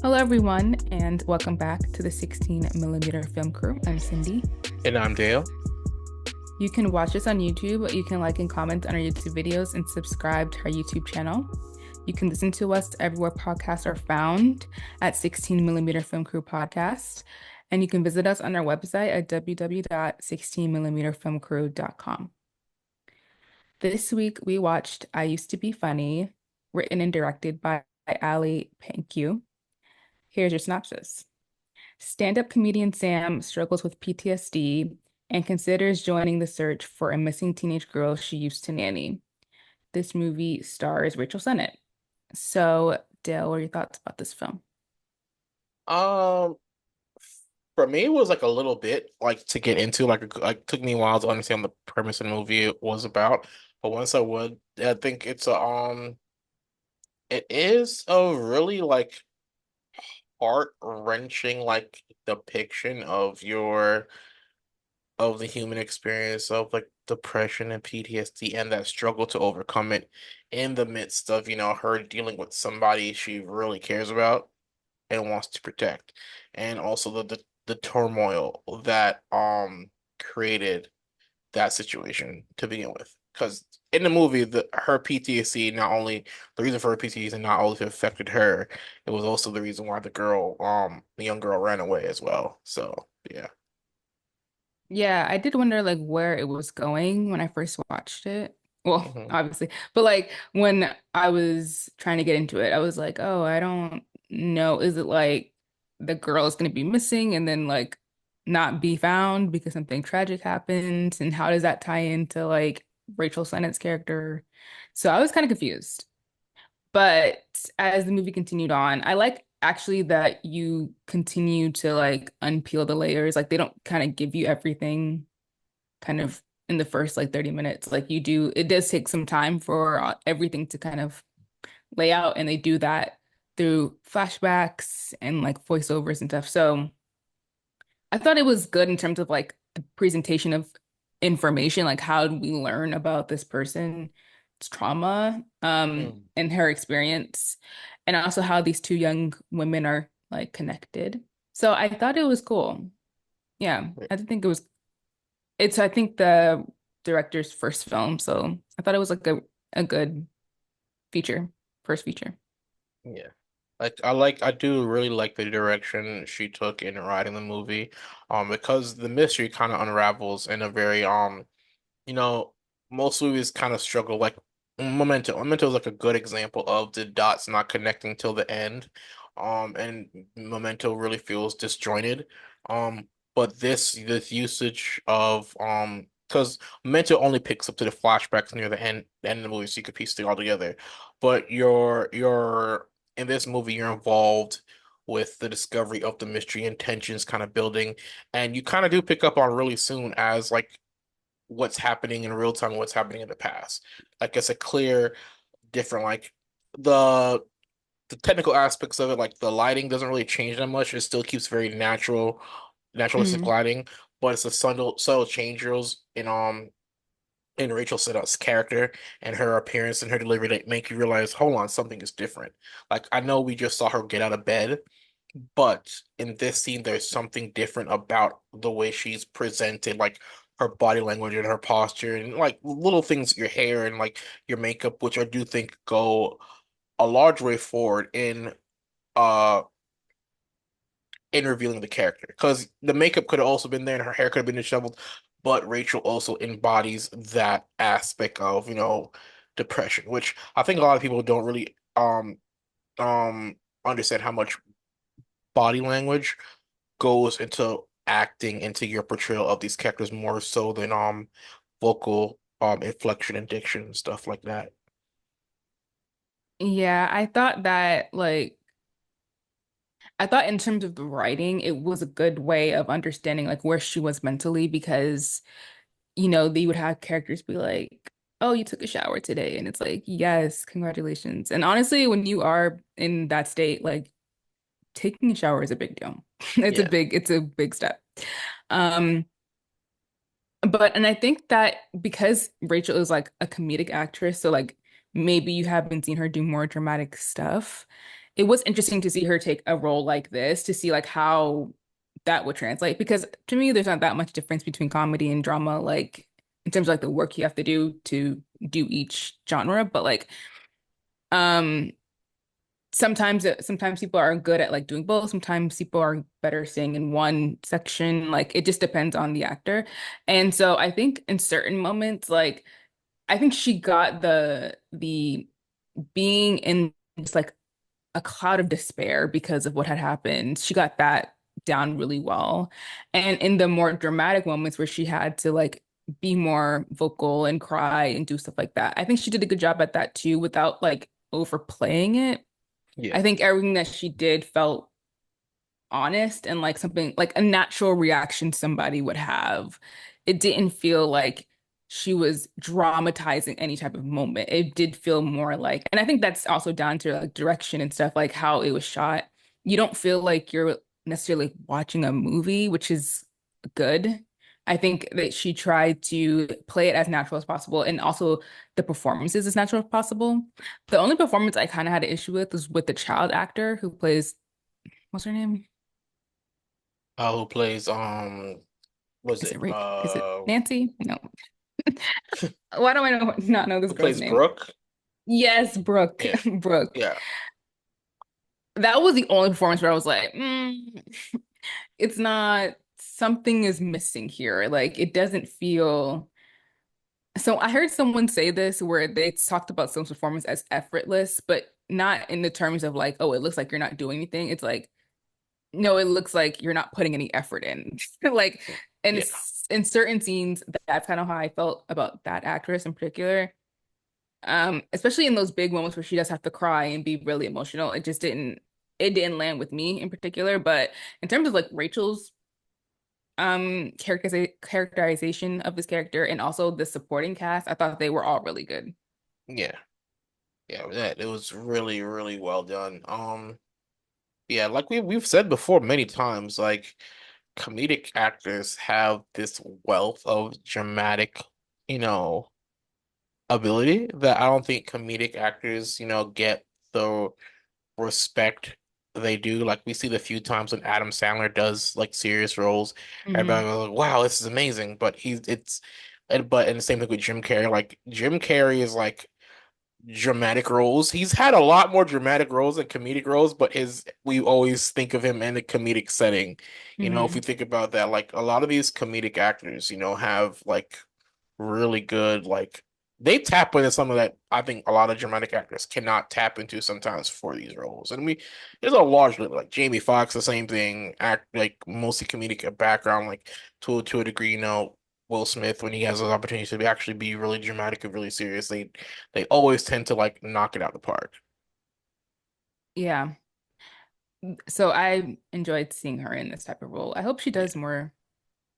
Hello, everyone, and welcome back to the 16 millimeter film crew. I'm Cindy. And I'm Dale. You can watch us on YouTube. You can like and comment on our YouTube videos and subscribe to our YouTube channel. You can listen to us everywhere podcasts are found at 16 millimeter film crew podcast. And you can visit us on our website at www.16millimeterfilmcrew.com. This week, we watched I Used to Be Funny, written and directed by Ali Panku. Here's your synopsis. Stand-up comedian Sam struggles with PTSD and considers joining the search for a missing teenage girl she used to nanny. This movie stars Rachel Sennett. So, Dale, what are your thoughts about this film? Um, for me, it was like a little bit like to get into, like took me a while to understand the premise of the movie was about. But once I think it is a really like heart-wrenching like depiction of the human experience of like depression and PTSD and that struggle to overcome it in the midst of, her dealing with somebody she really cares about and wants to protect, and also the turmoil that created that situation to begin with. Because in the movie, her PTSD not only the reason for her PTSD not only affected her, it was also the reason why the young girl ran away as well. So yeah. Yeah, I did wonder like where it was going when I first watched it. Well, hmm obviously, but like when I was trying to get into it, I was like, oh, I don't know. Is it like the girl is going to be missing and then like not be found because something tragic happened? And how does that tie into like Rachel Sennett's character? So I was kind of confused. But as the movie continued on, I like actually that you continue to like unpeel the layers. Like they don't kind of give you everything kind of in the first like 30 minutes. Like you do, it does take some time for everything to kind of lay out, and they do that through flashbacks and like voiceovers and stuff. So I thought it was good in terms of like the presentation of information, like how do we learn about this person's trauma, Mm. and her experience, and also how these two young women are like connected. So I thought it was cool. Yeah, I did think it was. It's I think the director's first film, so I thought it was like a good feature, first feature. Yeah. I do really like the direction she took in writing the movie. Because the mystery kind of unravels in a very you know, most movies kind of struggle like Memento. Memento is like a good example of the dots not connecting till the end. And Memento really feels disjointed. But this usage of because Memento only picks up to the flashbacks near the end of the movie, so you could piece it all together. But you're in this movie, you're involved with the discovery of the mystery and tensions kind of building, and you kind of do pick up on really soon as like what's happening in real time, what's happening in the past. Like it's a clear, different like the the technical aspects of it, like the lighting doesn't really change that much. It still keeps very naturalistic Mm. lighting, but it's the subtle changes in Rachel Sennow's character and her appearance and her delivery that make you realize, hold on, something is different. Like I know we just saw her get out of bed, but in this scene, there's something different about the way she's presented, like her body language and her posture, and like little things, your hair and like your makeup, which I do think go a large way forward uh in revealing the character. Because the makeup could have also been there and her hair could have been disheveled, but Rachel also embodies that aspect of, depression, which I think a lot of people don't really understand how much body language goes into acting into your portrayal of these characters more so than vocal inflection and diction and stuff like that. Yeah, I thought in terms of the writing, it was a good way of understanding like where she was mentally because, they would have characters be like, "Oh, you took a shower today." And it's like, "Yes, congratulations." And honestly, when you are in that state, like taking a shower is a big deal. Yeah. It's a big step. Um, and I think that because Rachel is like a comedic actress, so like maybe you haven't seen her do more dramatic stuff. it was interesting to see her take a role like this to see like how that would translate because to me there's not that much difference between comedy and drama like in terms of like the work you have to do each genre but like um sometimes people are good at like doing both sometimes people are better staying in one section like it just depends on the actor and so I think in certain moments like I think she got the being in just like a cloud of despair because of what had happened. She got that down really well. And in the more dramatic moments where she had to like be more vocal and cry and do stuff like that, I think she did a good job at that too without like overplaying it. Yeah. I think everything that she did felt honest and like something like a natural reaction somebody would have. It didn't feel like she was dramatizing any type of moment. It did feel more like, and I think that's also down to like direction and stuff, like how it was shot. You don't feel like you're necessarily watching a movie, which is good. I think that she tried to play it as natural as possible and also the performances as natural as possible. The only performance I kind of had an issue with was with the child actor who plays, what's her name? Who plays was Is it it Rick? Is it Nancy? No. Why do I not know this who girl's plays name? Brooke? Yes, Brooke. Yeah. Brooke. Yeah. That was the only performance where I was like, it's not, something is missing here. Like, it doesn't feel. So I heard someone say this where they talked about someone's performance as effortless, but not in the terms of like, oh, it looks like you're not doing anything. It's like, no, it looks like you're not putting any effort in. Like, and Yeah. in certain scenes, that's kind of how I felt about that actress in particular. Especially in those big moments where she does have to cry and be really emotional. It didn't land with me in particular. But in terms of like Rachel's characterization of this character and also the supporting cast, I thought they were all really good. Yeah. Yeah, that it was really, really well done. Yeah, like we've said before many times, like comedic actors have this wealth of dramatic, you know, ability that I don't think comedic actors, get the respect they do. Like we see the few times when Adam Sandler does like serious roles, everybody Hmm. was like, "Wow, this is amazing." But and the same thing with Jim Carrey. Like Jim Carrey is like dramatic roles. He's had a lot more dramatic roles than comedic roles, but his we always think of him in a comedic setting. If Hmm. you think about that, like a lot of these comedic actors, have like really good like they tap into some of that I think a lot of dramatic actors cannot tap into sometimes for these roles. And there's a large like Jamie Foxx, the same thing, act like mostly comedic background, like to a degree, Will Smith when he has those opportunities to actually be really dramatic and really serious, they always tend to like knock it out the park. Yeah. So I enjoyed seeing her in this type of role. I hope she Yeah, does more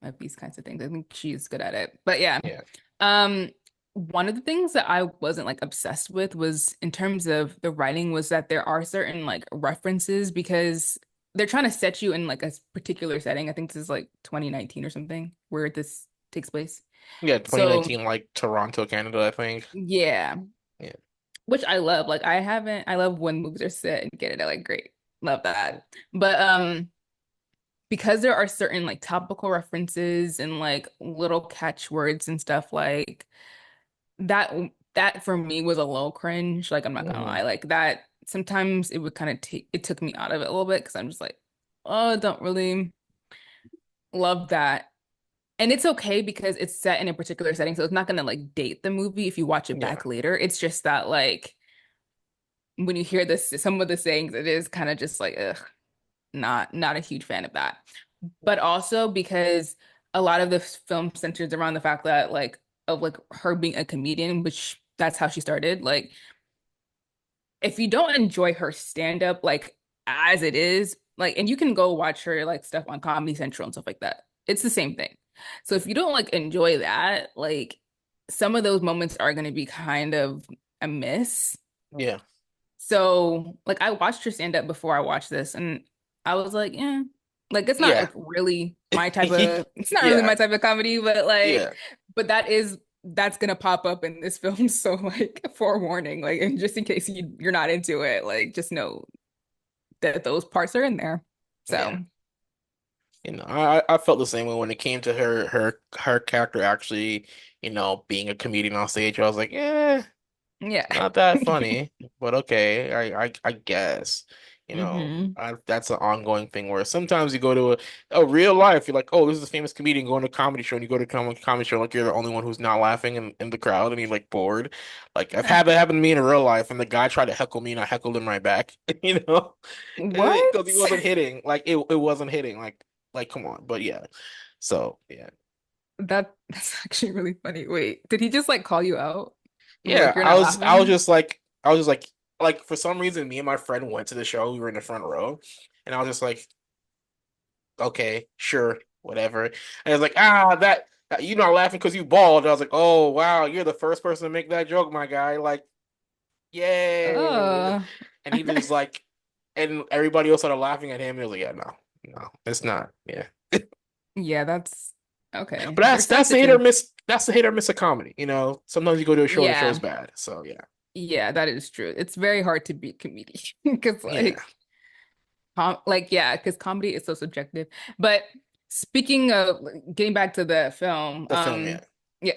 of these kinds of things. I think she's good at it. But yeah, yeah, um, one of the things that I wasn't like obsessed with was in terms of the writing was that there are certain like references because they're trying to set you in like a particular setting. I think this is like 2019 or something where this takes place. yeah. So 2019, like Toronto, Canada, I think. yeah, Yeah, which I love. Like I love when movies are set and get it. Like great. Love that. But because there are certain like topical references and like little catchwords and stuff like that that for me was a low cringe. Like I'm not gonna hmm lie. Like that sometimes it would kind of take it took me out of it a little bit because I'm just like, oh, I don't really love that. And it's okay because it's set in a particular setting, so it's not gonna like date the movie if you watch it yeah, back later. It's just that like when you hear this some of the sayings, it is kind of just like, ugh, not a huge fan of that. But also because a lot of the film centers around the fact that like of like her being a comedian, which that's how she started. Like if you don't enjoy her stand up like as it is, like and you can go watch her like stuff on Comedy Central and stuff like that. It's the same thing. So if you don't like enjoy that, like some of those moments are going to be kind of a miss. yeah, So, like, I watched her stand up before I watched this, and I was like, yeah, like, it's not yeah, like really my type of, it's not really yeah, my type of comedy, but like, yeah. but that's gonna pop up in this film. So, like, forewarning, like, and just in case you're not into it, like, just know. that those parts are in there. Yeah. So, I felt the same way when it came to her character actually, being a comedian on stage. I was like, yeah. yeah. Not that funny, but okay, I guess. hmm That's an ongoing thing where sometimes you go to a real life, you're like, oh, this is a famous comedian going to a comedy show, and you go to a comedy show like you're the only one who's not laughing in the crowd, and you're like bored. Like I've had that happen to me in real life, and the guy tried to heckle me, and I heckled him right back, because he What? wasn't hitting, like it wasn't hitting, like come on, but yeah, so yeah. That's actually really funny. Wait, did he just like call you out? Yeah, Like you're not I was laughing? just like I was just like for some reason me and my friend went to the show. We were in the front row, and I was just like, okay, sure, whatever. And I was like, you not laughing because you bald. I was like, oh wow, you're the first person to make that joke, my guy. Like, yay! Oh, And he just like, and everybody else started laughing at him. He was like, yeah, no, no, it's not. Yeah, yeah, that's okay. but They're that's the hit or sensitive. miss. That's the hit or miss of comedy. Sometimes you go to a show and the show's Yeah, bad. So yeah, yeah, that is true. It's very hard to beat comedian because yeah, yeah, because comedy is so subjective. But speaking of getting back to the film, the film, yeah. yeah,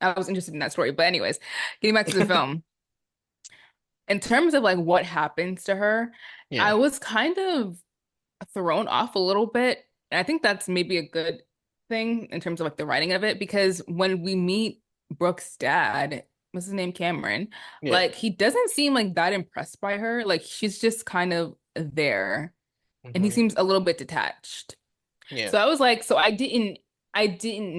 I was interested in that story. But anyways, getting back to the film, in terms of like what happens to her, I Yeah. was kind of thrown off a little bit. And I think that's maybe a good thing in terms of like the writing of it, because when we meet Brooke's dad, what's his name, Cameron, Yeah. like he doesn't seem like that impressed by her. Like she's just kind of there and he hmm seems a little bit detached. Yeah. So I was like, so I didn't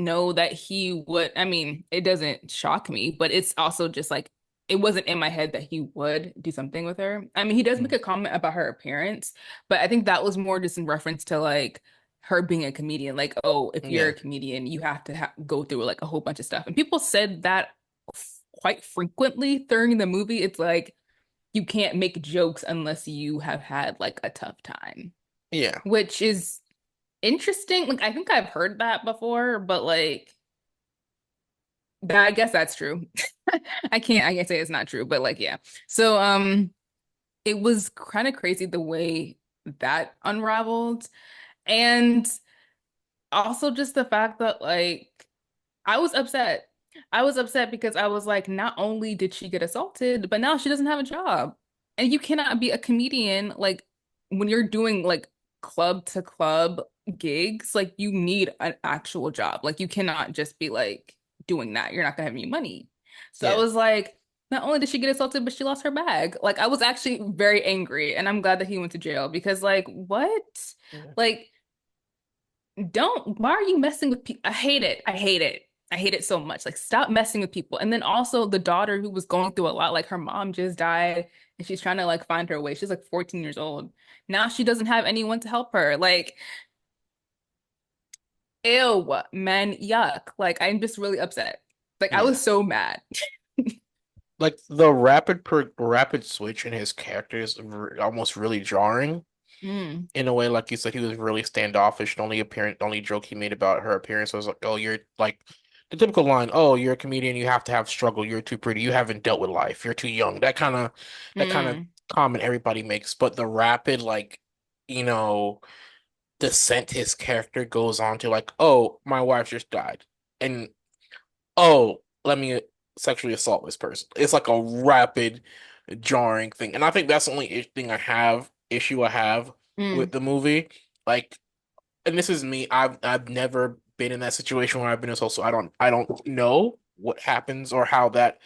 know that he would, I mean, it doesn't shock me, but it's also just like it wasn't in my head that he would do something with her. I mean, he does make Mm. a comment about her appearance, but I think that was more just in reference to like her being a comedian. Like, oh, if you're a Yeah. comedian, you have to go through like a whole bunch of stuff. And people said that quite frequently during the movie. It's like you can't make jokes unless you have had like a tough time, Yeah. which is interesting. Like I think I've heard that before, but like that I guess that's true. I can't say it's not true, but like yeah. So it was kind of crazy the way that unraveled. And also just the fact that like I was upset. I was upset because I was like, not only did she get assaulted, but now she doesn't have a job. And you cannot be a comedian like when you're doing like club to club gigs, like you need an actual job. Like you cannot just be like doing that. You're not gonna have any money. So I Yeah. was like, not only did she get assaulted, but she lost her bag. Like I was actually very angry, and I'm glad that he went to jail because like what? Yeah. Like don't, why are you messing with people? I hate it. I hate it. I hate it so much. Like, stop messing with people. And then also the daughter who was going through a lot, like her mom just died and she's trying to like find her way. She's like 14 years old. Now she doesn't have anyone to help her. Like, ew, man, yuck. Like, I'm just really upset. Like, I Yeah. was so mad. Like the rapid switch in his character is almost really jarring Mm, in a way. Like you said, he was really standoffish. The only joke he made about her appearance was like, "Oh, you're like the typical line. Oh, you're a comedian. You have to have struggle. You're too pretty. You haven't dealt with life. You're too young." That kind of mm, comment everybody makes. But the rapid you know. descent his character goes on to like, oh, my wife just died. And oh, let me sexually assault this person. It's like a rapid, jarring thing. And I think that's the only issue I have with mm, the movie. Like, and this is me, I've never been in that situation where I've been assaulted, so I don't know what happens or how that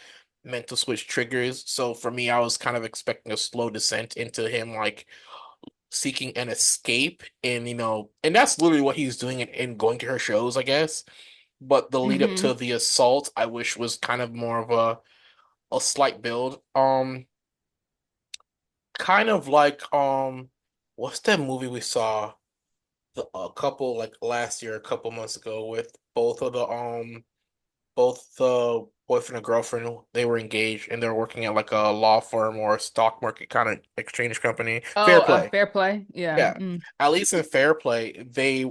mental switch triggers. So for me, I was kind of expecting a slow descent into him like seeking an escape and and that's literally what he's doing in going to her shows, I guess. But the lead up to hmm the assault, I wish was kind of more of a slight build. Kind of like what's that movie we saw a couple like last year, a couple months ago with both the boyfriend and girlfriend, they were engaged and they're working at like a law firm or a stock market kind of exchange company. Fair Oh, Play. fair play. Yeah. Yeah. At least in Fair Play, they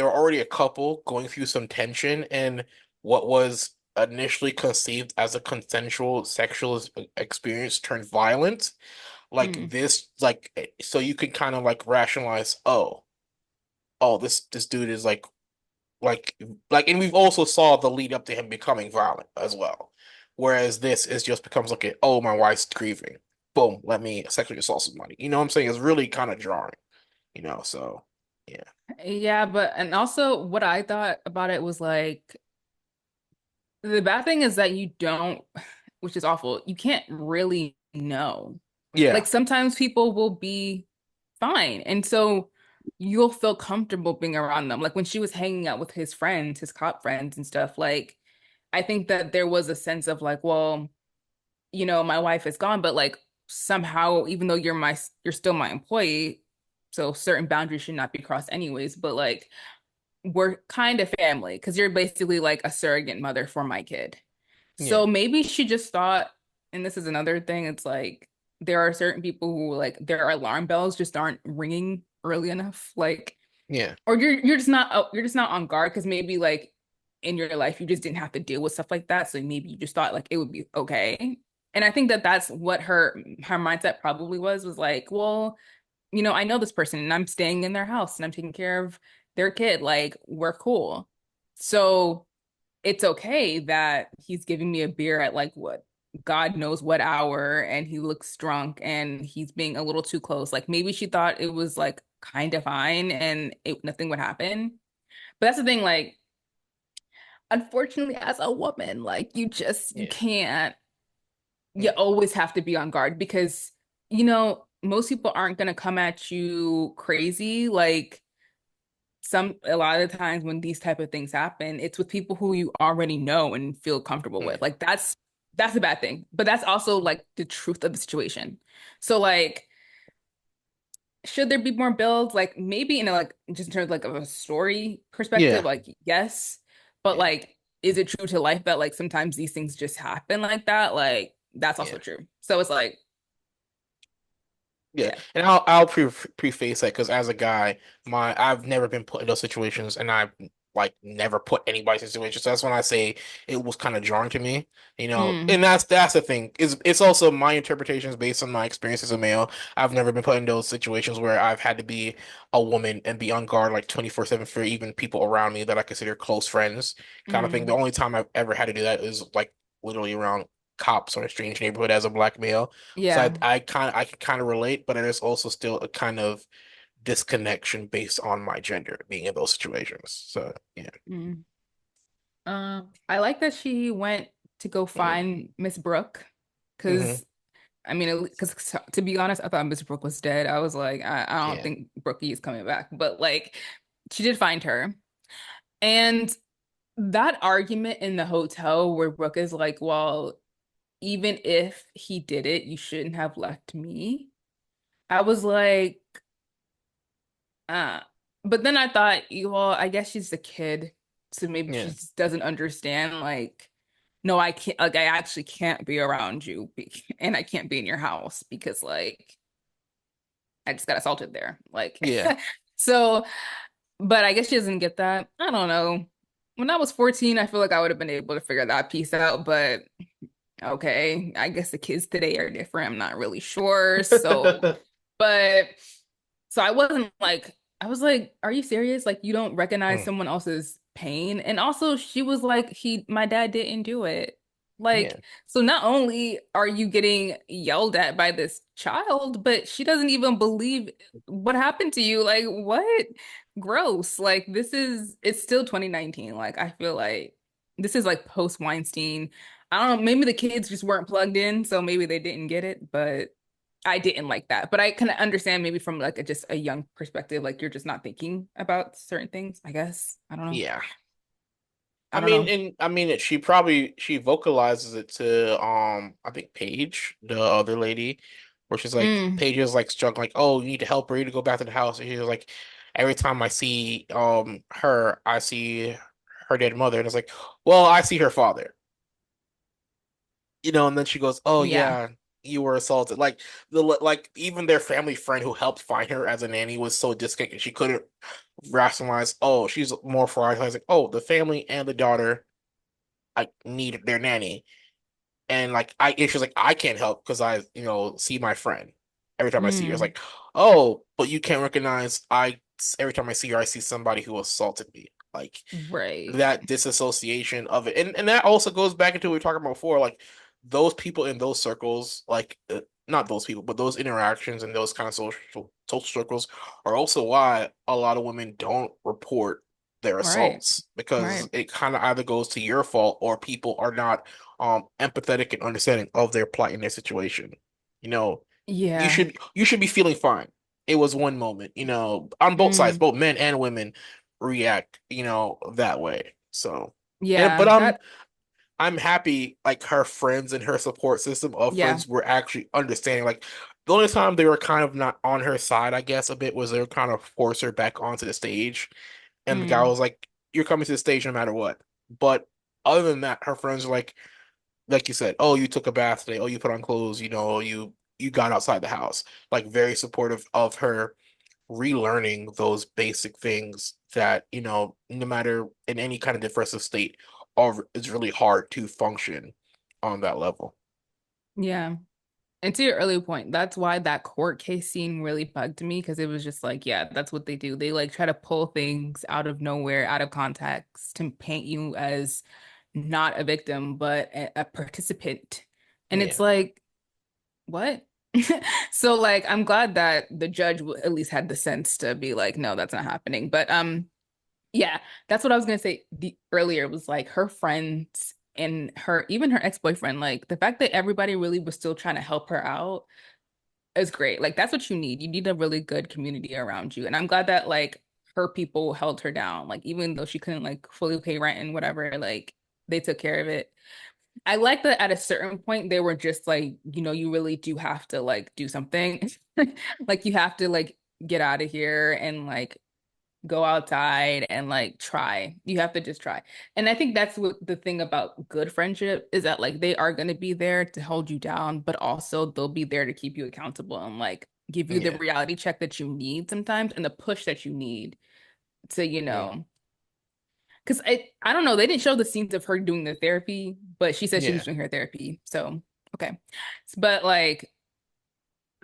were already a couple going through some tension, and what was initially conceived as a consensual sexual experience turned violent. like Mm. this, like so you can kind of like rationalize, oh, this dude is like and we've also saw the lead up to him becoming violent as well. Whereas this is just becomes like oh, my wife's grieving. Boom, let me sexually assault somebody. You know what I'm saying? It's really kind of jarring, so yeah. Yeah, but and also what I thought about it was like the bad thing is that you don't, which is awful, you can't really know. Yeah. Like sometimes people will be fine. And so you'll feel comfortable being around them. Like when she was hanging out with his friends, his cop friends and stuff, like I think that there was a sense of like, well, my wife is gone, but like somehow, even though you're still my employee, so certain boundaries should not be crossed anyways, but like we're kind of family because you're basically like a surrogate mother for my kid. Yeah. So maybe she just thought, and this is another thing, it's like there are certain people who like their alarm bells just aren't ringing early enough. Like, Yeah. or you're just not on guard because maybe like in your life you just didn't have to deal with stuff like that. So maybe you just thought like it would be okay. And I think that that's what her mindset probably was like, well, I know this person and I'm staying in their house and I'm taking care of their kid. Like, we're cool. So it's okay that he's giving me a beer at like what, God knows what hour, and he looks drunk and he's being a little too close. Like, maybe she thought it was like kind of fine and nothing would happen. But that's the thing, like, unfortunately, as a woman, like, you Yeah. can't, you Yeah. always have to be on guard because, most people aren't going to come at you crazy. Like, a lot of the times when these type of things happen, it's with people who you already know and feel comfortable with. Yeah. Like that's a bad thing. But that's also like the truth of the situation. So like should there be more builds? Like maybe in a like just in terms of like of a story perspective, Yeah. like yes. But Yeah. like is it true to life that like sometimes these things just happen like that? Like that's also Yeah. true. So it's like, Yeah, yeah. and I'll preface that because as a guy, I've never been put in those situations, and I've like never put anybody in situations. So that's when I say it was kind of jarring to me, Mm, and that's the thing. It's also my interpretations based on my experience as a male. I've never been put in those situations where I've had to be a woman and be on guard like 24/7 for even people around me that I consider close friends, kind of thing. The mm, only time I've ever had to do that is like literally around cops or a strange neighborhood as a black male. So yeah. I can kind of relate, but there's also still a kind of disconnection based on my gender being in those situations. So yeah. Mm. I like that she went to go Hmm. find Miss Brooke Hmm. because I mean, because to be honest, I thought Miss Brooke was dead. I was like, I don't Yeah. think Brookie is coming back, but like, she did find her, and that argument in the hotel where Brooke is like, well, even if he did it, you shouldn't have left me. I was like, uh, but then I thought, well, I guess she's a kid, so maybe she Yeah. just doesn't understand. Like, no, I can't. Like, I actually can't be around you, and I can't be in your house because, like, I just got assaulted there. Like, Yeah. so, but I guess she doesn't get that. I don't know. When I was 14, I feel like I would have been able to figure that piece out, but okay, I guess the kids today are different. I'm not really sure. So, but so I wasn't like, I was like, are you serious? Like, you don't recognize Mm. someone else's pain? And also, she was like, my dad didn't do it. Yeah. Like, so not only are you getting yelled at by this child, but she doesn't even believe what happened to you. Like, what? Gross. Like, it's still 2019. Like, I feel like this is like post Weinstein. I don't know, maybe the kids just weren't plugged in, so maybe they didn't get it, but I didn't like that. But I can understand maybe from like just a young perspective, like you're just not thinking about certain things, I guess. I don't know. Yeah. I don't know. I mean, she vocalizes it to I think Paige, the other lady, where she's like Mm, Paige is like struggling, like, oh, you need to help her, you need to go back to the house. And she's like, every time I see her, I see her dead mother, and it's like, well, I see her father. And then she goes, "Oh yeah. yeah, you were assaulted." Like even their family friend who helped find her as a nanny was so disconnected. She couldn't rationalize, "Oh, she's more prioritizing, oh, the family and the daughter I need their nanny." And like she's like, "I can't help because I see my friend." every time I see her. It's Mm, like, oh, but you can't recognize I every time I see her, I see somebody who assaulted me. Like right. that disassociation of it. And that also goes back into what we were talking about before, like those people in those circles, like not those people, but those interactions and those kind of social circles are also why a lot of women don't report their Right. assaults because Right. it kind of either goes to your fault or people are not empathetic and understanding of their plight and their situation. You know, Yeah. you should be feeling fine. It was one moment, on both sides, Mm, both men and women react, that way. So, and but yeah. That I'm happy like her friends and her support system of yeah. friends were actually understanding. Like the only time they were kind of not on her side, I guess, a bit was they were kind of force her back onto the stage. And the guy Mm, was like, "You're coming to the stage no matter what." But other than that, her friends were like you said, "Oh, you took a bath today. Oh, you put on clothes. You got outside the house." Like very supportive of her relearning those basic things that, no matter in any kind of depressive state, are it's really hard to function on that level. yeah. And to your earlier point, that's why that court case scene really bugged me because it was just like, yeah, that's what they do. They like try to pull things out of nowhere, out of context to paint you as not a victim, but a participant. And it's Yeah. like, what? So like I'm glad that the judge at least had the sense to be like, no, that's not happening. But yeah, that's what I was gonna say earlier was like her friends and her even her ex-boyfriend, like the fact that everybody really was still trying to help her out is great. Like that's what you need. You need a really good community around you. And I'm glad that like her people held her down. Like even though she couldn't like fully pay rent and whatever, like they took care of it. I like that at a certain point they were just like, you really do have to like do something. Like you have to like get out of here and like go outside and like try. You have to just try. And I think that's what the thing about good friendship is that like they are going to be there to hold you down, but also they'll be there to keep you accountable and like give you the Yeah. reality check that you need sometimes and the push that you need to, Yeah. because I don't know, they didn't show the scenes of her doing the therapy, but she said she was Yeah. doing her therapy. So, okay. But like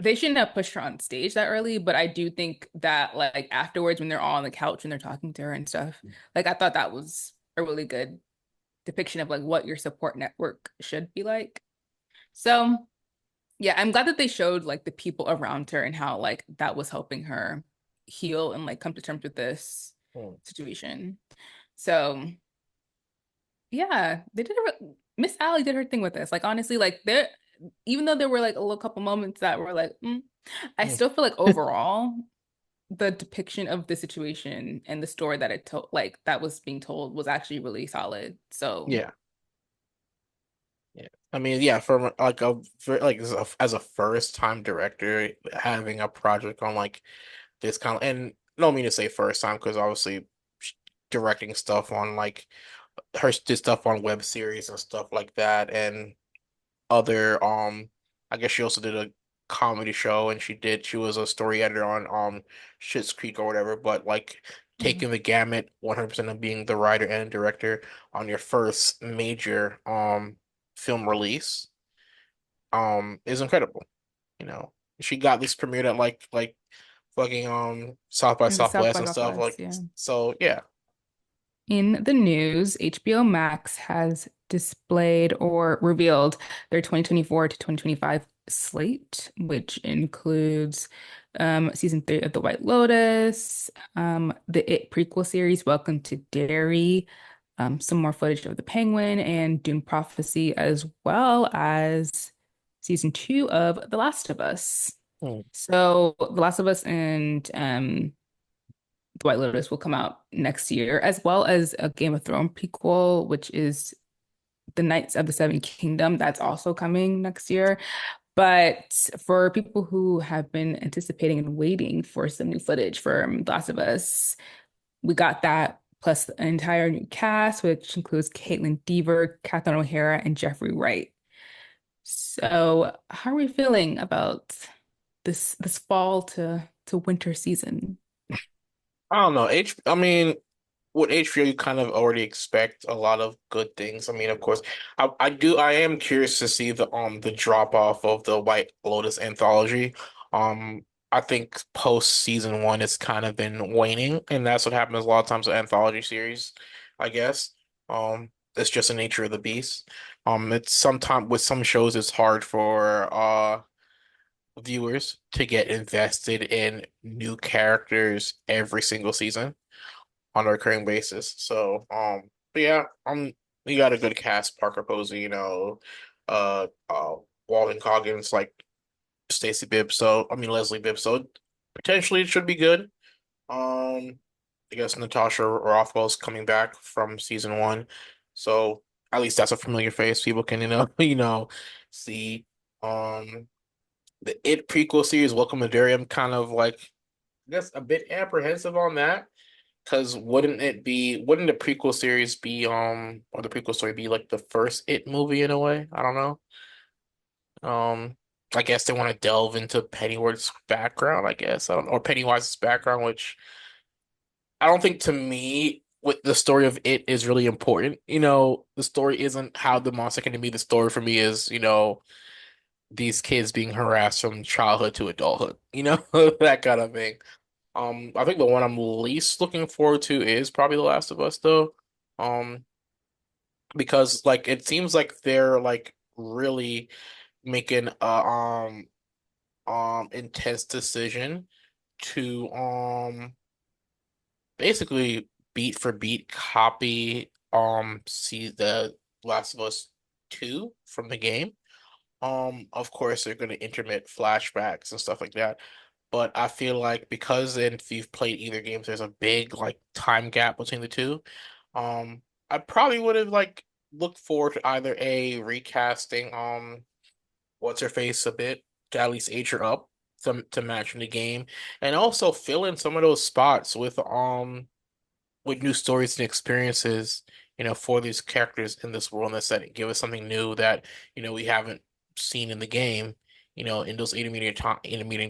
they shouldn't have pushed her on stage that early, but I do think that like afterwards when they're all on the couch and they're talking to her and stuff, like I thought that was a really good depiction of like what your support network should be like. So, yeah, I'm glad that they showed like the people around her and how like that was helping her heal and like come to terms with this Mm. situation. So, yeah, they did Miss Allie did her thing with this. Like honestly, like there even though there were like a little couple moments that were like, I Mm. still feel like overall the depiction of the situation and the story that it told, like that was being told, was actually really solid. So, Yeah. Yeah. I mean, yeah, from like like as a first time director having a project on like this kind of, and I don't mean to say first time because obviously directing stuff on like her did stuff on web series and stuff like that and other I guess she also did a comedy show and she was a story editor on Schitt's Creek or whatever, but like mhm. taking the gamut 100% of being the writer and director on your first major film release is incredible. You know, she got this premiered at like fucking South by It was a South Southwest by and stuff Southwest, like yeah. so yeah. In the news, HBO Max has displayed or revealed their 2024 to 2025 slate, which includes season 3 of The White Lotus, the It prequel series, Welcome to Derry, some more footage of The Penguin and Dune Prophecy, as well as season 2 of The Last of Us. Hmm. So, The Last of Us and the White Lotus will come out next year, as well as a Game of Thrones prequel, which is The Knights of the Seven Kingdom. That's also coming next year. But for people who have been anticipating and waiting for some new footage from The Last of Us, we got that plus an entire new cast, which includes Caitlin Dever, Catherine O'Hara, and Jeffrey Wright. So, how are we feeling about this fall to winter season? I don't know. I mean, with HBO, you kind of already expect a lot of good things. I mean, of course, I am curious to see the drop off of the White Lotus anthology. Um, I think post season one, it's kind of been waning, and that's what happens a lot of times with anthology series, I guess. It's just the nature of the beast. It's sometimes with some shows, it's hard for viewers to get invested in new characters every single season on a recurring basis. So, but yeah, we got a good cast: Parker Posey, Walton Goggins, like Stacey Bibb. So, I mean Leslie Bibb. So potentially it should be good. I guess Natasha Rothwell's coming back from season one, so at least that's a familiar face people can see. Um, the It prequel series, Welcome to Derry, I'm kind of like, I guess, a bit apprehensive on that. Because wouldn't the prequel series be, or the prequel story be like the first It movie in a way? I don't know. I guess they want to delve into Pennyworth's background, I guess. I don't, or Pennywise's background, which I don't think to me with the story of It is really important. The story isn't how the monster came to be. The story for me is, these kids being harassed from childhood to adulthood, that kind of thing. I think the one I'm least looking forward to is probably The Last of Us though. Um, because like it seems like they're like really making a intense decision to basically beat for beat copy see the Last of Us 2 from the game. Of course they're gonna intermit flashbacks and stuff like that. But I feel like because if you've played either games, there's a big like time gap between the two. I probably would have like looked forward to either a recasting what's her face a bit to at least age her up to match in the game, and also fill in some of those spots with new stories and experiences, for these characters in this world and that setting. Give us something new that, we haven't seen in the game, in those intermediate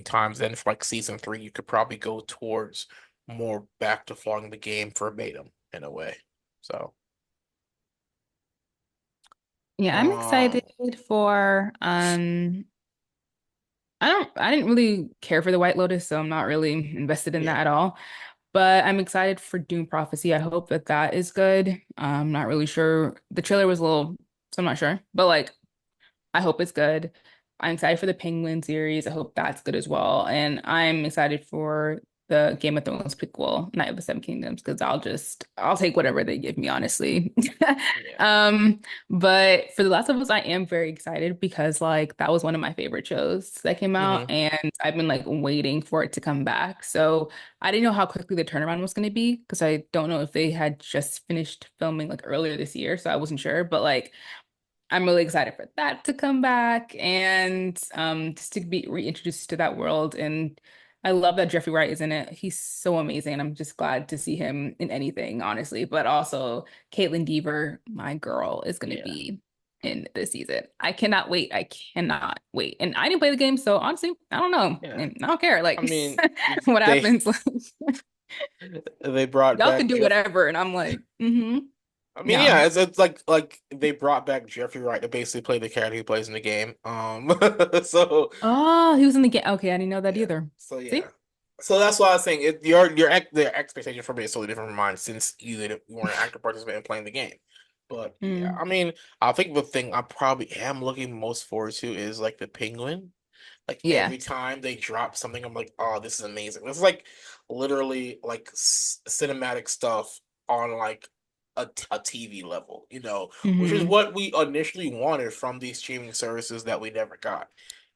times. Then for like season three, you could probably go towards more back to following the game verbatim in a way. So, Yeah, I'm excited um, for I didn't really care for the White Lotus, so I'm not really invested in that yeah. at all. But I'm excited for Doom Prophecy. I hope that that is good. I'm not really sure. The trailer was a little, so I'm not sure. But like I hope it's good. I'm excited for the Penguin series. I hope that's good as well. And I'm excited for the Game of Thrones prequel, Night of the Seven Kingdoms, because I'll take whatever they give me, honestly. Yeah. Um, but for The Last of Us, I am very excited because like that was one of my favorite shows that came out, Hmm. and I've been like waiting for it to come back. So I didn't know how quickly the turnaround was going to be because I don't know if they had just finished filming like earlier this year, so I wasn't sure. But like I'm really excited for that to come back and just to be reintroduced to that world. And I love that Jeffrey Wright is in it. He's so amazing. I'm just glad to see him in anything, honestly. But also Caitlin Dever, my girl, is going to Yeah. be in this season. I cannot wait. I cannot wait. And I didn't play the game, so honestly, I don't know. Yeah. And I don't care. I Like mean, what they happens. they brought Y'all can back do Jeff. whatever. And I'm like, I mean, no. yeah, it's like they brought back Jeffrey Wright to basically play the character he plays in the game. So Oh, he was in the game. Okay, I didn't know that yeah, either. so yeah, See? so that's why I was saying the expectation for me is totally different from mine since you weren't an active participant in playing the game. But yeah, Mm. I mean, I think the thing I probably am looking most forward to is like the Penguin. Like Yeah. every time they drop something, I'm like, oh, this is amazing. This is like literally like cinematic stuff on like a TV level, which is Hmm. what we initially wanted from these streaming services that we never got.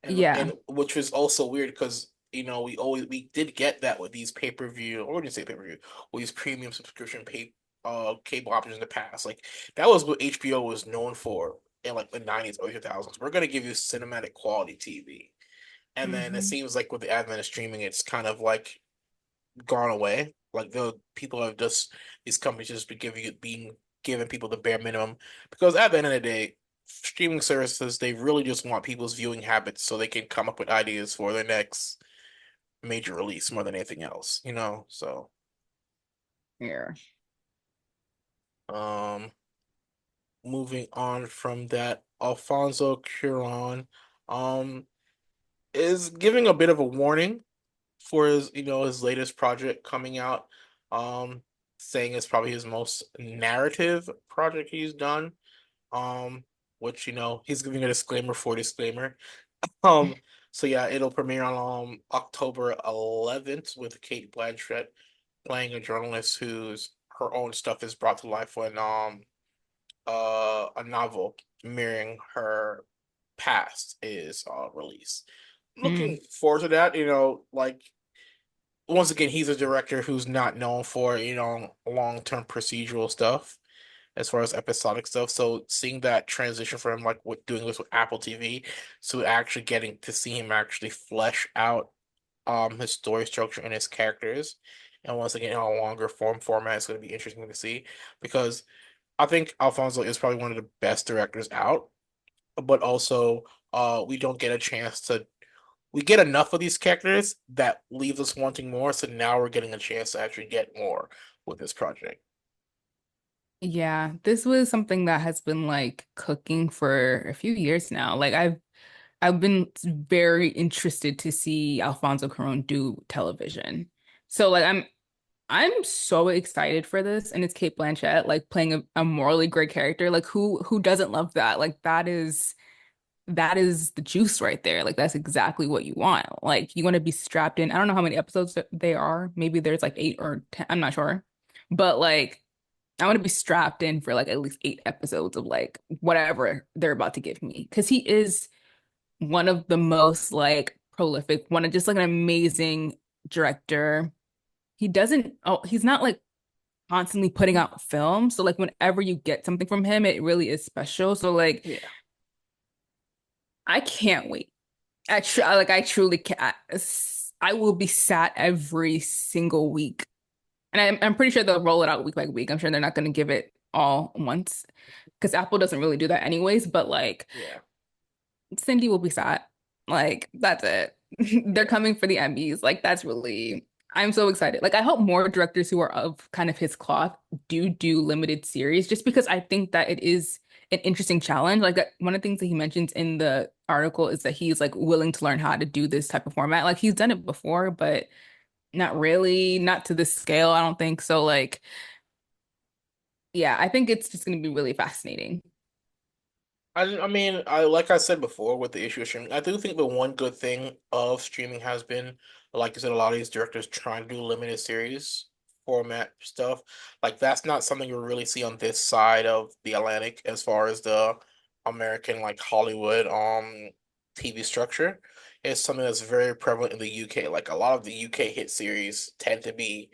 And Yeah. which was also weird because we did get that with these pay-per-view, or we didn't say pay-per-view, with these premium subscription cable options in the past. Like that was what HBO was known for in like the 90s, early 2000s. We're gonna give you cinematic quality TV. And then it Hmm. seems like with the advent of streaming, it's kind of like gone away. Like the people have just these companies just be being giving people the bare minimum because at the end of the day, streaming services they really just want people's viewing habits so they can come up with ideas for their next major release more than anything else. So Yeah. um moving on from that, Alfonso Cuaron. Um is giving a bit of a warning for his, his latest project coming out. Um, Saying it's probably his most narrative project he's done. Um, which, he's giving a disclaimer for disclaimer. Um, so yeah, it'll premiere on October 11th with Kate Blanchett playing a journalist whose her own stuff is brought to life when a novel mirroring her past is released. Mm. Looking forward to that, like once again, he's a director who's not known for, long-term procedural stuff as far as episodic stuff. So seeing that transition for him, like with doing this with Apple TV, so actually getting to see him actually flesh out his story structure and his characters, and once again in a longer format, it's going to be interesting to see because I think Alfonso is probably one of the best directors out, but also we don't get a chance to we get enough of these characters that leaves us wanting more. So now we're getting a chance to actually get more with this project. Yeah, this was something that has been like cooking for a few years now. Like I've been very interested to see Alfonso Cuarón do television. So like I'm so excited for this, and it's Kate Blanchett like playing a morally great character. Like who doesn't love that? Like that is the juice right there. Like that's exactly what you want. Like you want to be strapped in. I don't know how many episodes they are. Maybe there's like 8 or 10. I'm not sure. But like I want to be strapped in for like at least 8 episodes of like whatever they're about to give me. Because he is one of the most like prolific, one of just like an amazing director. He's not like constantly putting out films. So like whenever you get something from him, it really is special. So like Yeah. I can't wait. I truly can't. I will be sat every single week. And I'm pretty sure they'll roll it out week by week. I'm sure they're not going to give it all once because Apple doesn't really do that anyways. But like Yeah. Cindy will be sat. Like that's it. They're Yeah. coming for the Emmys. Like I'm so excited. Like I hope more directors who are of kind of his cloth do limited series just because I think that it is an interesting challenge. Like one of the things that he mentions in the article is that he's like willing to learn how to do this type of format. Like he's done it before, but not really, not to this scale, I don't think. So like yeah, I think it's just going to be really fascinating. I mean, like I said before with the issue of streaming, I do think the one good thing of streaming has been, like you said, a lot of these directors trying to do limited series format stuff. Like that's not something you really see on this side of the Atlantic as far as the American like Hollywood TV structure. It's something that's very prevalent in the UK. Like a lot of the UK hit series tend to be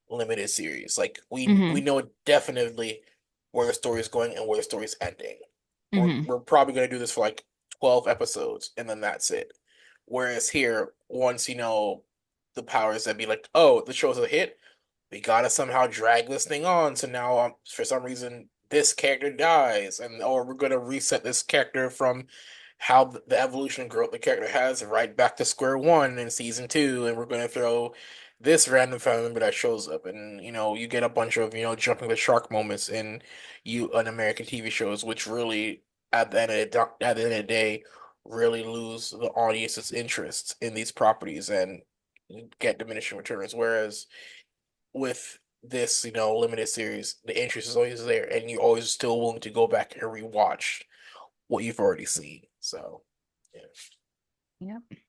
limited series. Like we Hmm. know definitely where the story is going and where the story is ending. we're Hmm. we're probably gonna do this for like 12 episodes and then that's it. Whereas here, once the powers that be like, oh, the show's a hit, we gotta somehow drag this thing on. So now, for some reason, this character dies, and or we're gonna reset this character from how the evolution and growth the character has right back to square one in season two, and we're gonna throw this random family member that shows up, and you get a bunch of jumping the shark moments in an American TV shows, which really at the end of the day really lose the audience's interest in these properties and get diminishing returns. Whereas with this, limited series, the interest is always there, and you're always still willing to go back and rewatch what you've already seen. So, yeah. Yep.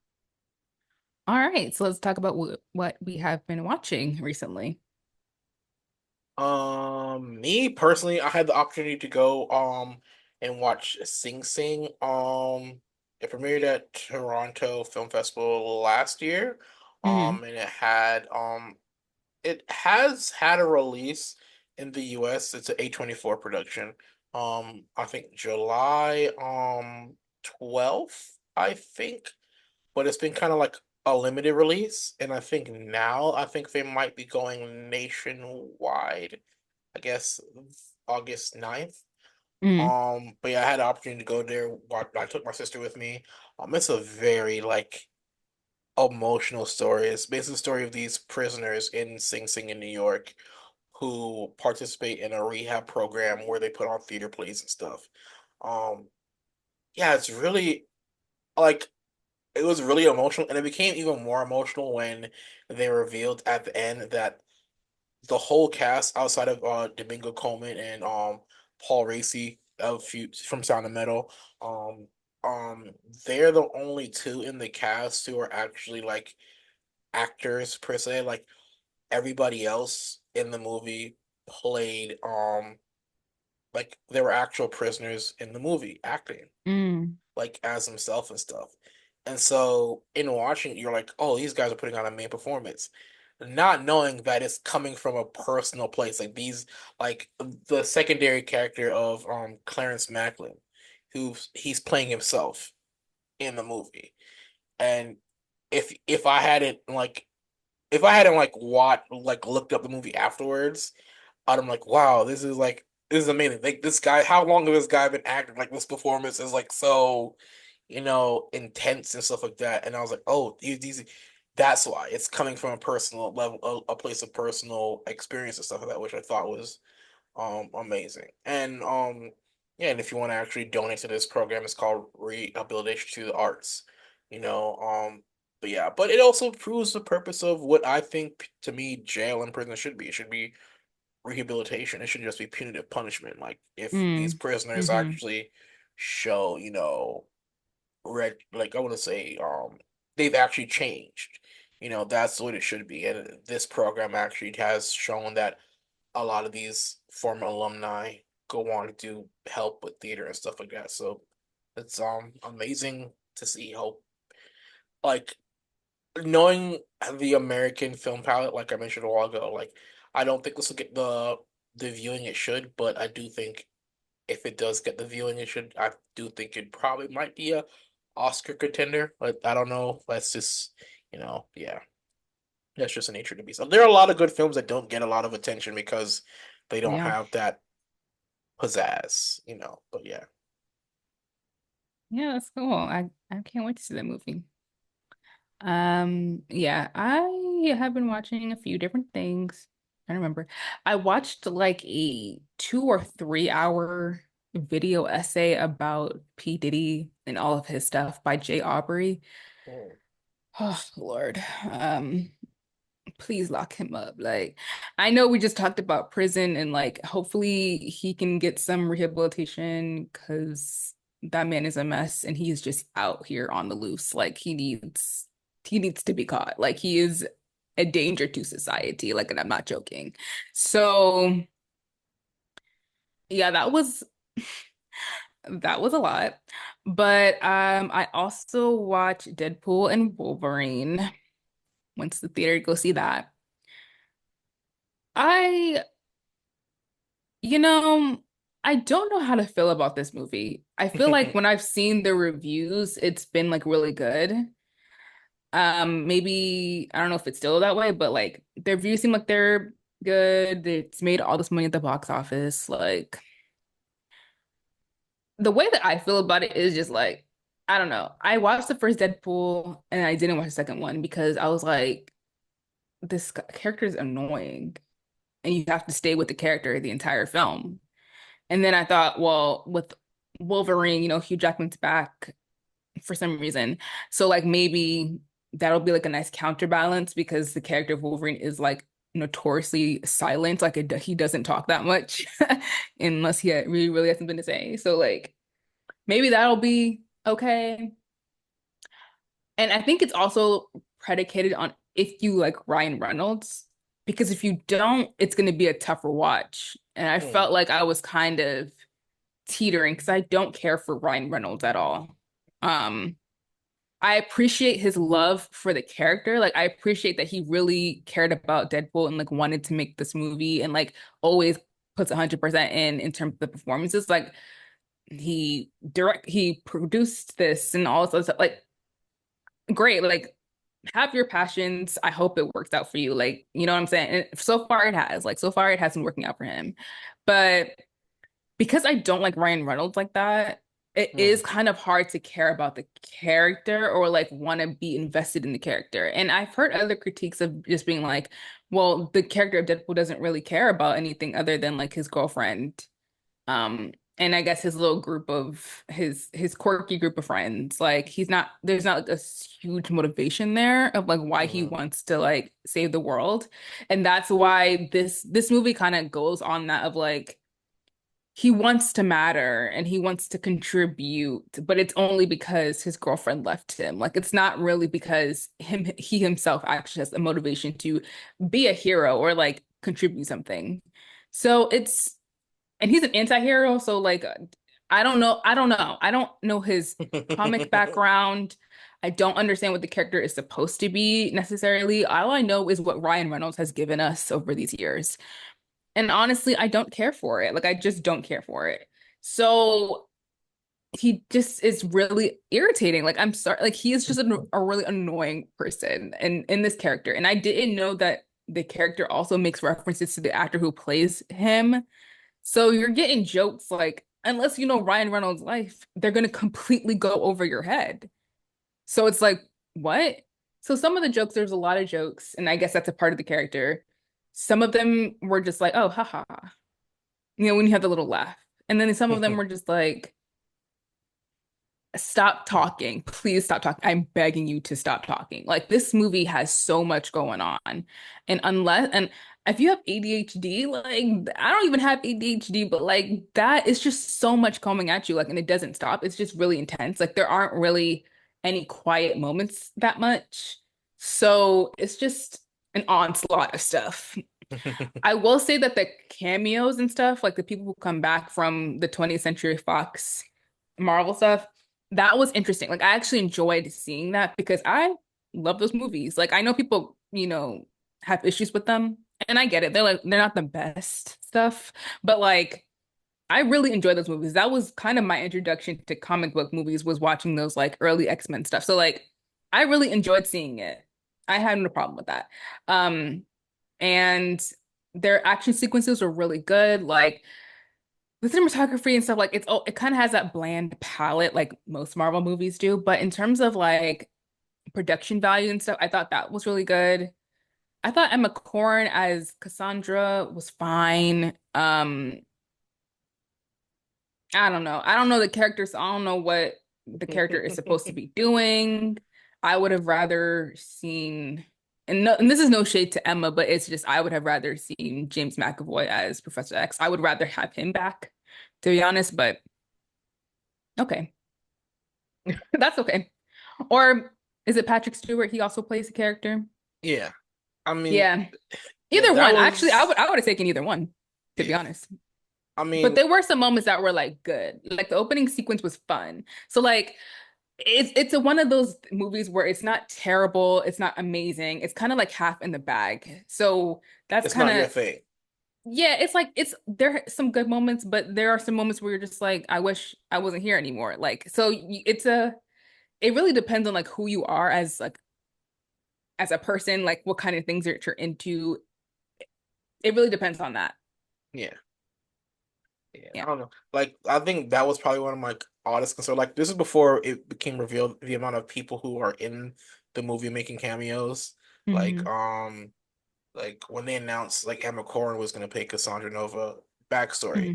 All right, so let's talk about what we have been watching recently. Me personally, I had the opportunity to go and watch Sing Sing. It premiered at Toronto Film Festival last year. Hmm. And it has had a release in the US. It's an A24 production. I think July 12th, I think. But it's been kind of like a limited release, and I think they might be going nationwide. I guess August 9th. Hmm. But yeah, I had the opportunity to go there. I took my sister with me. It's a very like emotional story. It's basically the story of these prisoners in Sing Sing in New York who participate in a rehab program where they put on theater plays and stuff. Um, yeah, it's really like it was really emotional, and it became even more emotional when they revealed at the end that the whole cast outside of Domingo Coleman and Paul Raci from Sound of Metal, um um they're the only two in the cast who are actually like actors per se. Like everybody else in the movie played like they were actual prisoners in the movie acting Mm, like as himself and stuff. And so in watching, you're like, oh, these guys are putting on a main performance, not knowing that it's coming from a personal place. Like these, like the secondary character of Clarence Macklin, who he's playing himself in the movie. And if I hadn't like if I hadn't like looked up the movie afterwards, I'm like, wow, this is amazing. Like this guy, how long has this guy been acting? Like this performance is like so, intense and stuff like that. And I was like, oh, that's why it's coming from a personal level, a place of personal experience and stuff like that, which I thought was amazing. And yeah, and if you want to actually donate to this program, it's called Rehabilitation to the Arts. You know, but yeah, but it also proves the purpose of what I think to me jail and prison should be. It should be rehabilitation. It shouldn't just be punitive punishment. Like if these mm, prisoners hmm. actually show, red like I want to say they've actually changed. That's what it should be. And this program actually has shown that a lot of these former alumni go on to do help with theater and stuff like that. So it's amazing to see how like knowing the American film palette, like I mentioned a while ago, like I don't think this will get the viewing it should, but I do think if it does get the viewing it should, I do think it probably might be a Oscar contender. But I don't know. That's just yeah, that's just the nature of the beast. There are a lot of good films that don't get a lot of attention because they don't Yeah. have that pizzazz, But yeah. Yeah, that's cool. I can't wait to see that movie. Yeah, I have been watching a few different things. I remember. I watched like a 2 or 3 hour video essay about P. Diddy and all of his stuff by Jay Aubrey. Mm. Oh, Lord. Please lock him up. Like, I know we just talked about prison and like hopefully he can get some rehabilitation because that man is a mess and he's just out here on the loose. Like he needs to be caught. Like he is a danger to society. Like, and I'm not joking. So yeah, that was a lot. But I also watched Deadpool and Wolverine. Went to the theater to go see that. I You know, I don't know how to feel about this movie. I feel like when I've seen the reviews, it's been like really good. Maybe I don't know if it's still that way, but like the reviews seem like they're good. It's made all this money at the box office. Like the way that I feel about it is just like, I don't know. I watched the first Deadpool and I didn't watch the second one because I was like, this character is annoying and you have to stay with the character the entire film. And then I thought, well, with Wolverine, Hugh Jackman's back for some reason. So like maybe that'll be like a nice counterbalance because the character of Wolverine is like notoriously silent. Like he doesn't talk that much unless he really, really has something to say. So like maybe that'll be okay. And I think it's also predicated on if you like Ryan Reynolds, because if you don't, it's going to be a tougher watch. And I Mm. felt like I was kind of teetering because I don't care for Ryan Reynolds at all. Um, I appreciate his love for the character. Like I appreciate that he really cared about Deadpool and like wanted to make this movie and like always puts 100% in terms of the performances. Like he produced this and all this other stuff. Like great. Like have your passions. I hope it works out for you. Like, you know what I'm saying? And so far it has. Like so far it hasn't working out for him. But because I don't like Ryan Reynolds like that, it is Mm. kind of hard to care about the character or like want to be invested in the character. And I've heard other critiques of just being like, well, the character of Deadpool doesn't really care about anything other than like his girlfriend. and I guess his little group of his quirky group of friends. Like he's not there's not like a huge motivation there of like why he Mhm. wants to like save the world. And that's why this movie kind of goes on that of like he wants to matter and he wants to contribute, but it's only because his girlfriend left him. Like it's not really because he himself actually has the motivation to be a hero or like contribute something. So it's and he's an anti-hero, so like I don't know his comic background. I don't understand what the character is supposed to be necessarily. All I know is what Ryan Reynolds has given us over these years. And honestly, I don't care for it. Like I just don't care for it. So he just is really irritating. Like I'm sorry, like he is just a really annoying person in this character. And I didn't know that the character also makes references to the actor who plays him. So you're getting jokes like, unless you know Ryan Reynolds' life, they're gonna completely go over your head. So it's like, what? So some of the jokes, there's a lot of jokes, and I guess that's a part of the character. Some of them were just like, oh, haha, when you have the little laugh. And then some of them were just like, stop talking. Please stop talking. I'm begging you to stop talking. Like this movie has so much going on. And if you have ADHD, like I don't even have ADHD, but like that is just so much coming at you. Like, and it doesn't stop. It's just really intense. Like there aren't really any quiet moments that much. So it's just an onslaught of stuff. I will say that the cameos and stuff, like the people who come back from the 20th Century Fox Marvel stuff, that was interesting. Like I actually enjoyed seeing that because I love those movies. Like I know people, have issues with them, and I get it. They're not the best stuff, but like I really enjoy those movies. That was kind of my introduction to comic book movies was watching those like early X-Men stuff. So like I really enjoyed seeing it. I had no problem with that. And their action sequences were really good. Like the cinematography and stuff, like it kind of has that bland palette like most Marvel movies do. But in terms of like production value and stuff, I thought that was really good. I thought Emma Corrin as Cassandra was fine. I don't know. I don't know the characters. I don't know what the character is supposed to be doing. I would have rather seen, and no, and this is no shade to Emma, but it's just I would have rather seen James McAvoy as Professor X. I would rather have him back, to be honest, but okay. That's okay. Or is it Patrick Stewart? He also plays a character. Yeah. I mean, Yeah. yeah, Either that one. Actually, was I would have taken either one, to be yeah. honest. I But mean, there were some moments that were like good. Like the opening sequence was fun. So like it's one of those movies where it's not terrible, it's not amazing. It's kind of like half in the bag. So that's it's kind not your of thing. yeah, it's like it's there are some good moments, but there are some moments where you're just like, I wish I wasn't here anymore. Like so it really depends on like who you are as a person, like what kind of things you're into. It really depends on that. Yeah. Yeah, I Yeah. don't know. Like, I think that was probably one of my oddest concerns. Like, this is before it became revealed the amount of people who are in the movie making cameos. Like, Hmm. like when they announced like Emma Corrin was gonna play Cassandra Nova. Backstory: Hmm.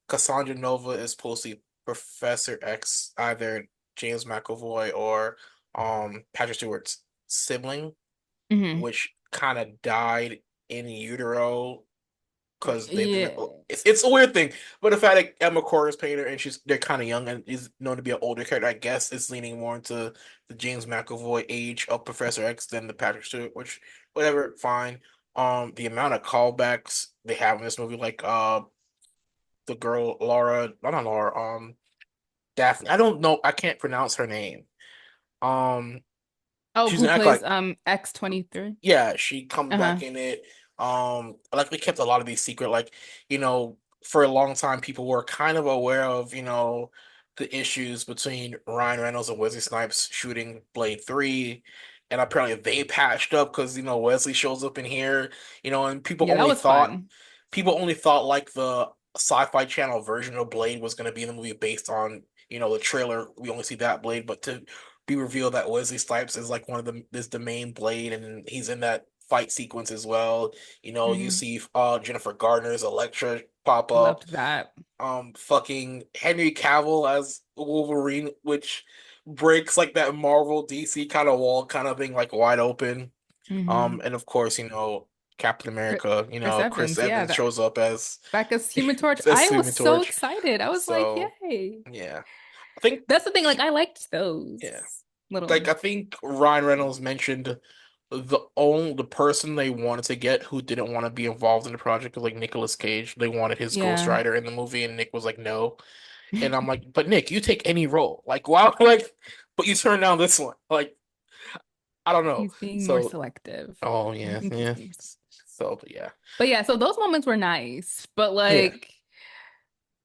Cassandra Nova is supposed to be Professor X, either James McAvoy or Patrick Stewart's sibling, Hmm. which kind of died in utero because Yeah. it's a weird thing, but the fact that Emma Corrin is playing her and they're kind of young and is known to be an older character, I guess it's leaning more into the James McAvoy age of Professor X than the Patrick Stewart, which whatever, fine. The amount of callbacks they have in this movie, like the girl Laura, not Laura, Daphne. I don't know, I can't pronounce her name. Um, Oh, she's who gonna act plays like X-23? yeah, she comes Uh-huh. back in it. Like we kept a lot of these secret. Like, for a long time, people were kind of aware of, the issues between Ryan Reynolds and Wesley Snipes shooting Blade 3. And apparently they patched up because, Wesley shows up in here, and Yeah, that was fun. people only thought like the Sci-Fi Channel version of Blade was going to be in the movie based on, the trailer. We only see that Blade, but to be revealed that Wesley Snipes is like one of the main Blade, and he's in that fight sequence as well. You Hmm. see Jennifer Gardner's Elektra. pop up. Loved that. Fucking Henry Cavill as Wolverine, which breaks like that Marvel DC kind of wall, kind of being like wide open. Hmm. And of course, Captain America, Chris Chris Evans, yeah, Evans that shows up as back as Human Torch. as I was Human so Torch. excited. I was like, So yay. yeah, I think That's the thing. Like, I liked those yeah, like little. I think Ryan Reynolds mentioned the person they wanted to get who didn't want to be involved in the project was like Nicolas Cage. They wanted his Ghost Yeah. Rider in the movie, and Nick was like, no. And I'm like, but Nick, you take any role. Like, wow, like, but you turn down this one. Like, I don't know. He's being more So, selective. oh I yeah, think he's yeah. being. So, but yeah, But yeah, so those moments were nice. But yeah, like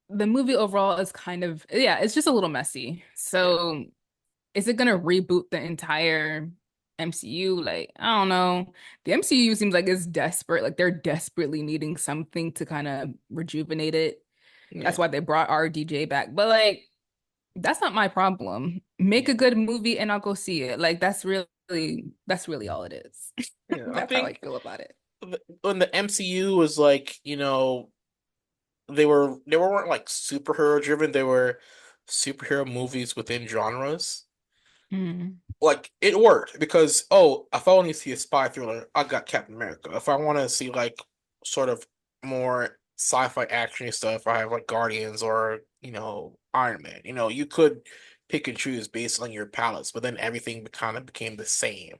the movie overall is kind of, yeah, it's just a little messy. yeah, So is it gonna reboot the entire MCU? Like, I don't know. The MCU seems like it's desperate. Like they're desperately needing something to kind of rejuvenate it. That's yeah, why they brought RDJ back. But like, that's not my problem. Make a yeah, good movie and I'll go see it. Like that's really all it is. yeah. I That's how I think feel about it. when the MCU was like, they weren't like superhero driven. They were superhero movies within genres. Mm, Like it worked because if I want to see a spy thriller, I got Captain America. If I want to see like sort of more sci-fi action stuff, I have like Guardians or Iron Man. You could pick and choose based on your palettes, but then everything kind of became the same.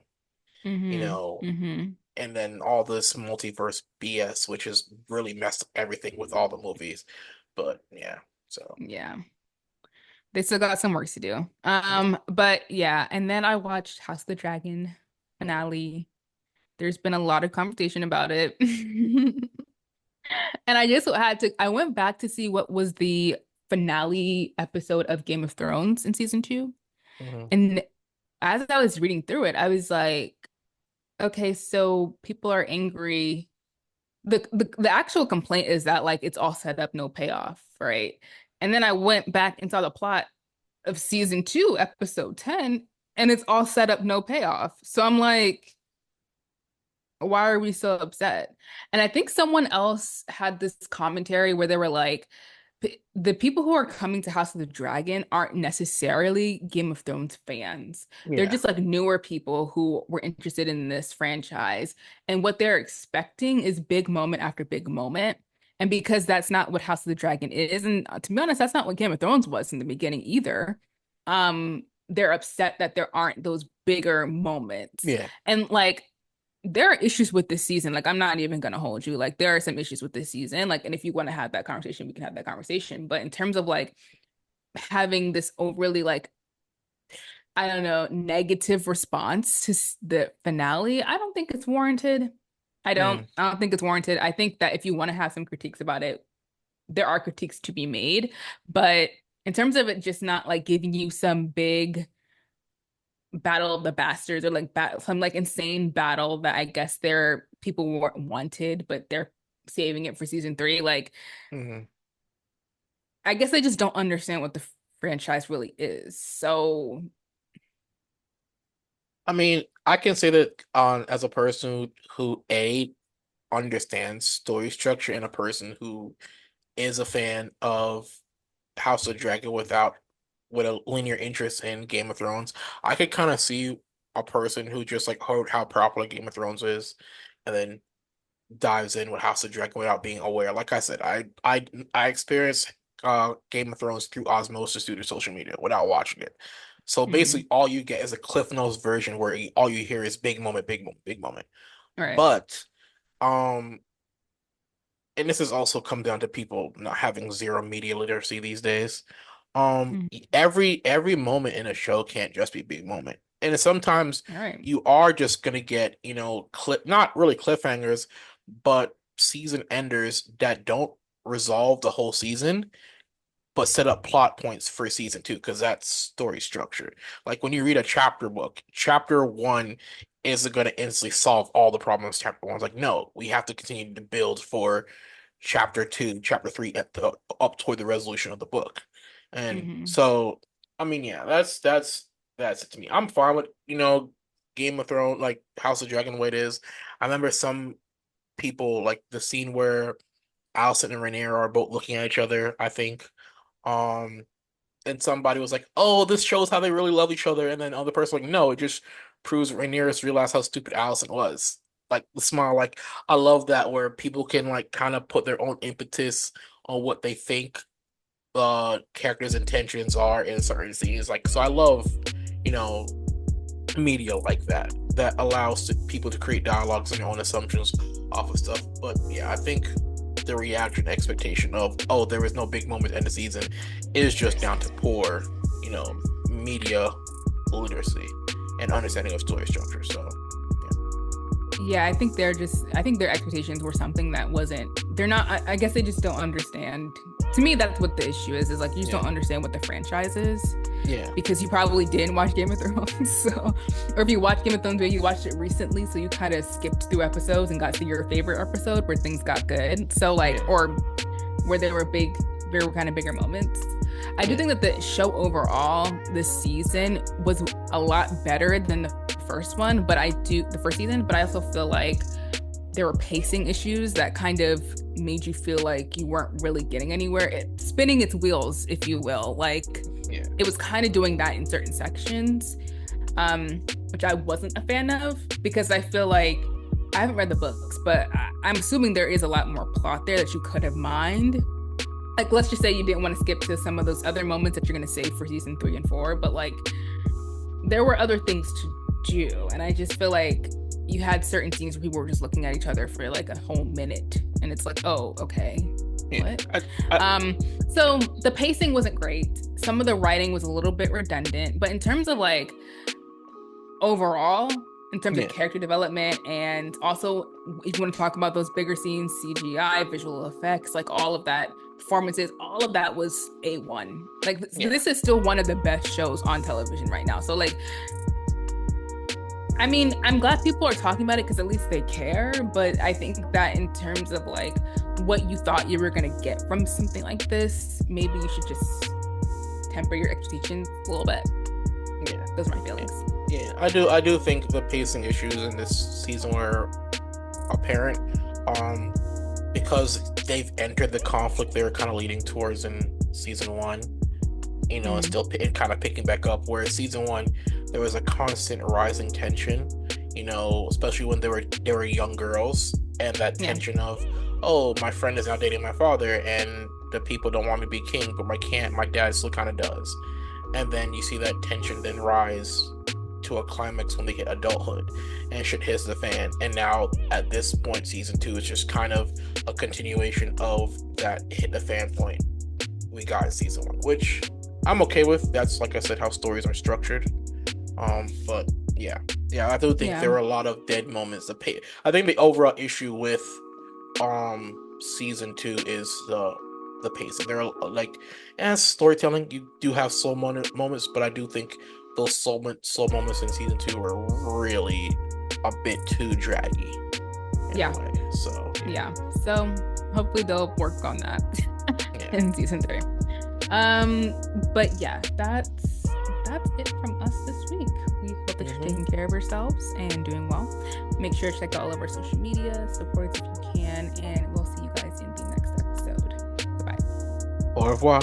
You hmm know, hmm and then all this multiverse BS, which has really messed up everything with all the movies. But yeah, so Yeah. They still got some work to do. yeah. But yeah, and then I watched House of the Dragon finale. There's been a lot of conversation about it. And I just had to, I went back to see what was the finale episode of Game of Thrones in season two. Mhm. And as I was reading through it, I was like, okay, so people are angry. The actual complaint is that like it's all set up, no payoff, right? And then I went back and saw the plot of season two, episode 10, and it's all set up, no payoff. So I'm like, why are we so upset? And I think someone else had this commentary where they were like, the people who are coming to House of the Dragon aren't necessarily Game of Thrones fans. They're Yeah, just like newer people who were interested in this franchise. And what they're expecting is big moment after big moment. And because that's not what House of the Dragon is, and to be honest, that's not what Game of Thrones was in the beginning either. They're upset that there aren't those bigger moments. yeah. And like there are issues with this season. Like, I'm not even gonna hold you. Like, there are some issues with this season. Like, and if you want to have that conversation, we can have that conversation. But in terms of like having this overly like, I don't know, negative response to the finale, I don't think it's warranted. I don't. Mm, I don't think it's warranted. I think that if you want to have some critiques about it, there are critiques to be made. But in terms of it just not like giving you some big Battle of the Bastards or like some like insane battle that I guess their people wanted, but they're saving it for season three. Like, mhm. I guess they just don't understand what the franchise really is. So, I mean, I can say that as a person who A understands story structure and a person who is a fan of House of Dragon with a linear interest in Game of Thrones, I could kind of see a person who just like heard how popular Game of Thrones is and then dives in with House of Dragon without being aware. Like I said, I experienced Game of Thrones through osmosis through the social media without watching it. So mm, basically, all you get is a Cliff Notes version where all you hear is big moment, big moment, big moment. right. But um, and this has also come down to people not having zero media literacy these days. Mm, Every moment in a show can't just be big moment. And sometimes all right. you are just gonna get, clip not really cliffhangers, but season enders that don't resolve the whole season, but set up plot points for season two, because that's story structure. Like when you read a chapter book, chapter one isn't gonna instantly solve all the problems chapter one's like, no, we have to continue to build for chapter two, chapter three up toward the resolution of the book. And Hmm. so, I mean, yeah, that's it to me. I'm fine with, Game of Thrones, like House of Dragon, the way it is. I remember some people like the scene where Allison and Rhaenyra are both looking at each other, I think. Um, and somebody was like, "Oh, this shows how they really love each other," and then the other person like, "No, it just proves Rhaenyra's realized how stupid Allison was." Like the smile, like I love that where people can like kind of put their own impetus on what they think characters' intentions are in certain scenes. Like, so I love, you know, media like that that allows people to create dialogues and their own assumptions off of stuff. But yeah, I think the reaction expectation of there was no big moment in the season is just down to poor, media literacy and understanding of story structure. So Yeah, I think their expectations were something that wasn't, they're not, I guess they just don't understand. To me, that's what the issue is like you just yeah, don't understand what the franchise is yeah, because you probably didn't watch Game of Thrones. So, or if you watched Game of Thrones, maybe you watched it recently, so you kind of skipped through episodes and got to your favorite episode where things got good. So, like, yeah, or where there were kind of bigger moments. I do yeah, think that the show overall this season was a lot better than the first one, the first season, but I also feel like there were pacing issues that kind of made you feel like you weren't really getting anywhere. Spinning its wheels, if you will. Like yeah, it was kind of doing that in certain sections, which I wasn't a fan of because I feel like I haven't read the books, but I'm assuming there is a lot more plot there that you could have mined. Like, let's just say you didn't want to skip to some of those other moments that you're going to save for season 3 and 4, but like there were other things to do. And I just feel like you had certain scenes where people were just looking at each other for like a whole minute. And it's like, oh, okay. yeah. What? I, So the pacing wasn't great. Some of the writing was a little bit redundant, but in terms of like overall, in terms of yeah, character development, and also if you want to talk about those bigger scenes, CGI, visual effects, like all of that, performances, all of that was A1. Like yeah, this is still one of the best shows on television right now. So like, I mean, I'm glad people are talking about it because at least they care. But I think that in terms of like what you thought you were gonna get from something like this, maybe you should just temper your expectations a little bit. yeah. Those are my feelings. Yeah, I do think the pacing issues in this season were apparent. Because they've entered the conflict they were kind of leading towards in season one, and Mm, still kind of picking back up. Whereas season one, there was a constant rising tension, especially when they were young girls, and that yeah, tension of, oh, my friend is now dating my father, and the people don't want me to be king, but my dad still kind of does. And then you see that tension then rise to a climax when they hit adulthood and shit hits the fan. And now at this point, season two is just kind of a continuation of that hit the fan point we got in season one, which I'm okay with. That's, like I said, how stories are structured. But yeah, I do think yeah, there were a lot of dead moments. I think the overall issue with season two is the pacing. There are like, as storytelling, you do have slow moments, but I do think those slow moments in season two were really a bit too draggy in a yeah, way. So yeah. So hopefully they'll work on that yeah. in season 3. But yeah, that's it from us this week. We hope that you're taking care of yourselves and doing well. Make sure to check out all of our social media, support us if you can, and we'll see you guys in the next episode. Bye. Au revoir.